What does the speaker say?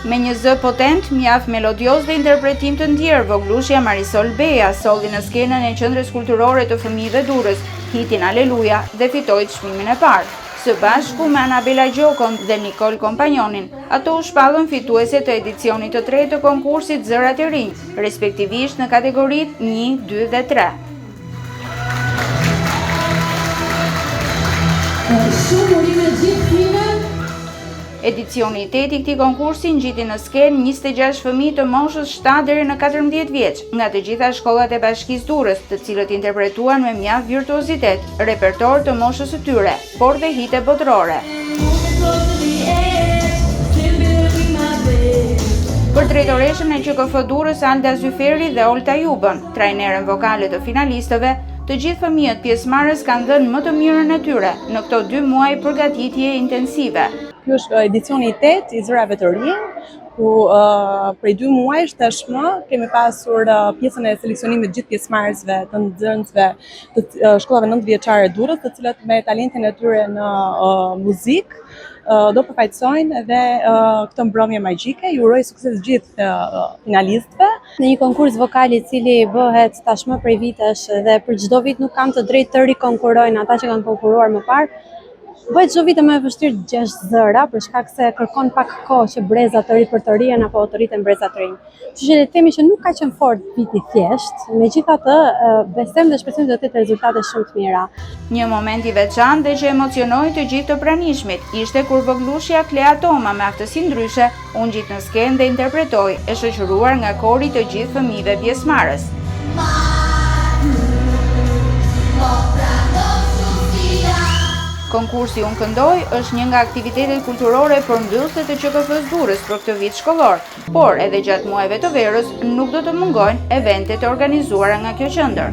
Me një zë potent, mjaft melodios dhe interpretim të ndjerë, voglushja Marisol Beja solli në skenën e Qendrës Kulturore të Fëmijëve Durrës hitin Aleluja dhe fitoi çmimin e parë. Së bashku me Anabela Gjokon dhe Nikol Kompanjonin, ato u shpallën fituese të edicionit të tretë të konkursit Zërat e Rinj, respektivisht në kategoritë 1, 2 dhe 3. Edicioni i 8 i këtij konkursi ngjiti në skenë 26 fëmijë të moshës 7 deri në 14 vjeç, nga të gjitha shkollat e Bashkisë Durrës, të cilët interpretuan me mjaft virtuozitet repertor të moshës së tyre, por dhe hite botërore. Për drejtoreshën e QKF Durrës Alda Zyferi dhe Olta Jubën, trajnerën vokale të finalistëve, të gjithë fëmijët pjesëmarrës kanë dhënë më të mirën e tyre në këto 2 muaj përgatitje intensive. Ky është edicioni i 8 i Zërave të Rinj, ku prej 2 muajsh tashmë kemi pasur pjesën e seleksionimit të gjithë pjesëmarrësve të nxënësve të shkollave 9 vjeçare Durrës, të cilët me talentin e tyre në muzikë do përfaqësojnë dhe këtë mbrëmje magjike. Ju uroj sukses gjithë finalistëve. Në një konkurs vokal i cili bëhet tashmë prej vitesh dhe për çdo vit nuk kanë të drejtë të rikonkurojnë ata që kanë konkuruar më parë. Bëhet çdo vit më e vështirë të gjesh zëra për shkak se kërkon pak kohë që brezat të ri për të rijen apo të rriten brezat të rinj. Kështu që le të themi që nuk ka qenë fort viti thjesht, megjithatë besojmë dhe shpresojmë të ketë rezultate shumë të mira. Një moment i veçantë dhe që emocionoi të gjithë të pranishmit ishte kur voglushja Klea Toma me aftësi ndryshe u ngjit në skenë dhe interpretoi, e shoqëruar nga kori të gjithë fëmijëve pjesëmarrës. Konkursi Unë Këndoj është një nga aktivitetet kulturore përmbyllëse të QKF-s Durrës për këtë vit shkollor, por edhe gjatë muajve të verës nuk do të mungojnë eventet e organizuara nga kjo qendër.